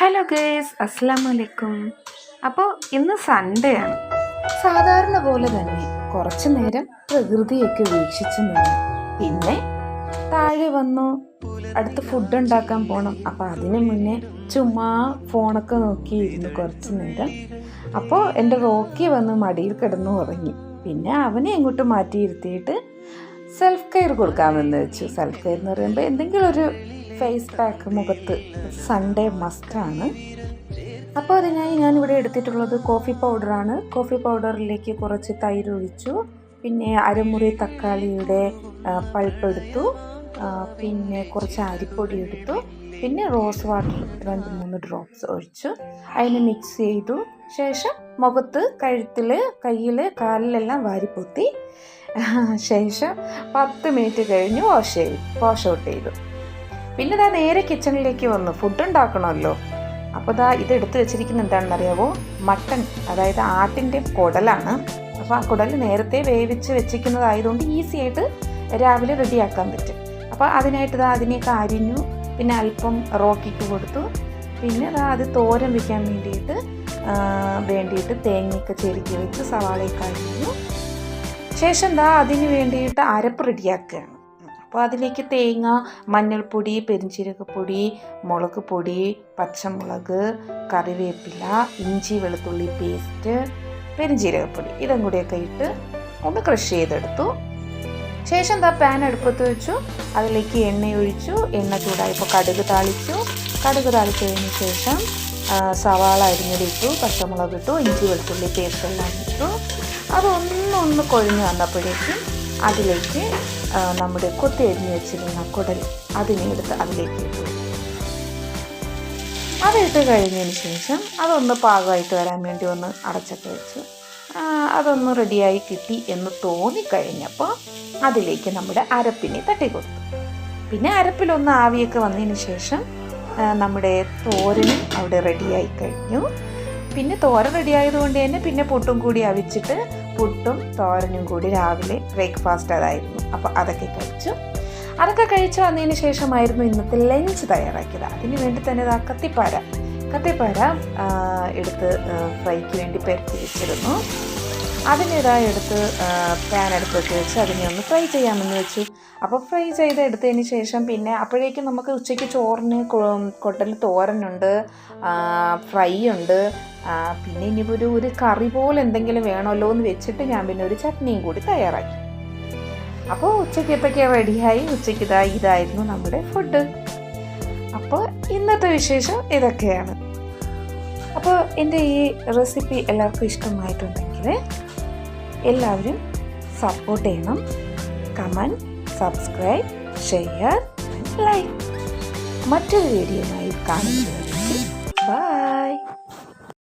Hello guys, അസ്സാം വലൈക്കും. അപ്പോൾ ഇന്ന് സൺഡേ ആണ്. സാധാരണ പോലെ തന്നെ കുറച്ച് നേരം പ്രകൃതിയൊക്കെ വീക്ഷിച്ച് നിന്നു. പിന്നെ താഴെ വന്നു അടുത്ത് ഫുഡ് ഉണ്ടാക്കാൻ പോകണം. അപ്പോൾ അതിന് മുന്നേ ചുമ്മാ ഫോണൊക്കെ നോക്കിയിരുന്നു കുറച്ച് നേരം. അപ്പോൾ എൻ്റെ റോക്കി വന്ന് മടിയിൽ കിടന്നു ഉറങ്ങി. പിന്നെ അവനെ എങ്ങോട്ട് മാറ്റിയിരുത്തിയിട്ട് സെൽഫ് കെയർ കൊടുക്കാമെന്ന് വെച്ചു. സെൽഫ് കെയർ എന്ന് പറയുമ്പോൾ എന്തെങ്കിലും ഒരു ഫേസ് പാക്ക് മുഖത്ത് സൺഡേ മസ്റ്റാണ്. അപ്പോൾ അതിനായി ഞാനിവിടെ എടുത്തിട്ടുള്ളത് കോഫി പൗഡറാണ്. കോഫി പൗഡറിലേക്ക് കുറച്ച് തൈര് ഒഴിച്ചു, പിന്നെ അരമുറി തക്കാളിയുടെ പൾപ്പ് എടുത്തു, പിന്നെ കുറച്ച് അരിപ്പൊടി എടുത്തു, പിന്നെ റോസ് വാട്ടർ 2-3 ഡ്രോപ്സ് ഒഴിച്ചു. അതിന് മിക്സ് ചെയ്തു. ശേഷം മുഖത്ത്, കഴുത്തിൽ, കയ്യിൽ, കാലിലെല്ലാം വാരിപ്പൊത്തി. ശേഷം 10 മിനിറ്റ് കഴിഞ്ഞ് വാഷ് ഔട്ട് ചെയ്തു. പിന്നെ നേരെ കിച്ചണിലേക്ക് വന്നു. ഫുഡ് ഉണ്ടാക്കണമല്ലോ. അപ്പോൾ ഇതെടുത്ത് വെച്ചിരിക്കുന്ന എന്താണെന്നറിയാവോ? മട്ടൺ, അതായത് ആട്ടിൻ്റെ കുടലാണ്. അപ്പോൾ ആ കുടൽ നേരത്തെ വേവിച്ച് വെച്ചിരിക്കുന്നതായതുകൊണ്ട് ഈസി ആയിട്ട് രാവിലെ റെഡിയാക്കാൻ പറ്റും. അപ്പോൾ അതിനായിട്ട് അതിനെയൊക്കെ അരിഞ്ഞു, പിന്നെ അല്പം റോക്കിക്ക് കൊടുത്തു. പിന്നെ അത് തോരൻ വയ്ക്കാൻ വേണ്ടിയിട്ട് തേങ്ങയൊക്കെ ചെരുക്കി വെച്ച് സവാളയൊക്കെ അരിഞ്ഞു. ശേഷം അതിന് വേണ്ടിയിട്ട് അരപ്പ് റെഡിയാക്കുകയാണ്. അപ്പോൾ അതിലേക്ക് തേങ്ങ, മഞ്ഞൾപ്പൊടി, പെരിഞ്ചീരകപ്പൊടി, മുളക് പൊടി, പച്ചമുളക്, കറിവേപ്പില, ഇഞ്ചി വെളുത്തുള്ളി പേസ്റ്റ്, പെരിഞ്ചീരകപ്പൊടി ഇതും കൂടിയൊക്കെ ഇട്ട് ഒന്ന് ക്രഷ് ചെയ്തെടുത്തു. ശേഷം പാൻ അടുപ്പത്ത് വെച്ചു. അതിലേക്ക് എണ്ണ ഒഴിച്ചു. എണ്ണ ചൂടായപ്പോൾ കടുക് താളിച്ചു. കടുക് താളിച്ചതിന് ശേഷം സവാള അരിഞ്ഞതിട്ടു, പച്ചമുളക് ഇട്ടു, ഇഞ്ചി വെളുത്തുള്ളി പേസ്റ്റ് എല്ലാം ഇട്ടു. അതൊന്ന് കൊഴിഞ്ഞ് വന്നപ്പോഴേക്കും അതിലേക്ക് നമ്മുടെ കൊത്തി അരിഞ്ഞ് വെച്ചിരുന്ന കുടൽ അതിനെടുത്ത് അതിലേക്ക് ഇട്ടു. അതിട്ട് കഴിഞ്ഞതിന് ശേഷം അതൊന്ന് പാകമായിട്ട് വരാൻ വേണ്ടി ഒന്ന് അടച്ചൊക്കെ വെച്ചു. അതൊന്ന് റെഡിയായി കിട്ടി എന്ന് തോന്നിക്കഴിഞ്ഞപ്പോൾ അതിലേക്ക് നമ്മുടെ അരപ്പിനെ തട്ടിക്കൊടുത്തു. പിന്നെ അരപ്പിലൊന്ന് ആവിയൊക്കെ വന്നതിന് ശേഷം നമ്മുടെ തോരനും അവിടെ റെഡിയായി കഴിഞ്ഞു. പിന്നെ തോരൻ റെഡിയായതുകൊണ്ട് തന്നെ പിന്നെ പുട്ടും കൂടി അവിച്ചിട്ട് പുട്ടും തോരനും കൂടി രാവിലെ ബ്രേക്ക്ഫാസ്റ്റ് അതായിരുന്നു. അപ്പോൾ അതൊക്കെ കഴിച്ചു വന്നതിന് ശേഷമായിരുന്നു ഇന്നത്തെ ലഞ്ച് തയ്യാറാക്കിയത്. അതിന് വേണ്ടി തന്നെ കത്തിപ്പാര എടുത്ത് ഫ്രൈക്ക് വേണ്ടി പെരട്ടി വെച്ചിരുന്നു. എടുത്ത് പാൻ അടുപ്പൊക്കെ വെച്ച് അതിനെ ഒന്ന് ഫ്രൈ ചെയ്യാമെന്ന് വെച്ചു. അപ്പോൾ ഫ്രൈ ചെയ്തെടുത്തതിന് ശേഷം പിന്നെ അപ്പോഴേക്കും നമുക്ക് ഉച്ചയ്ക്ക് ചോറിന് കൊട്ടൽ തോരനുണ്ട്, ഫ്രൈ ഉണ്ട്, പിന്നെ ഇനിയിപ്പോൾ ഒരു കറി പോലെ എന്തെങ്കിലും വേണമല്ലോ എന്ന് വെച്ചിട്ട് ഞാൻ പിന്നെ ഒരു ചട്നിയും കൂടി തയ്യാറാക്കി. അപ്പോൾ ഉച്ചയ്ക്കത്തൊക്കെ റെഡിയായി. ഉച്ചയ്ക്ക് ഇതായിരുന്നു നമ്മുടെ ഫുഡ്. അപ്പോൾ ഇന്നത്തെ വിശേഷം ഇതൊക്കെയാണ്. അപ്പോൾ എൻ്റെ ഈ റെസിപ്പി എല്ലാവർക്കും ഇഷ്ടമായിട്ടുണ്ടെങ്കിൽ എല്ലാവരും സപ്പോർട്ട് ചെയ്യണം. Comment, subscribe, share, like. മറ്റൊരു വീഡിയോയുമായി കാണുന്നത്. ബൈ.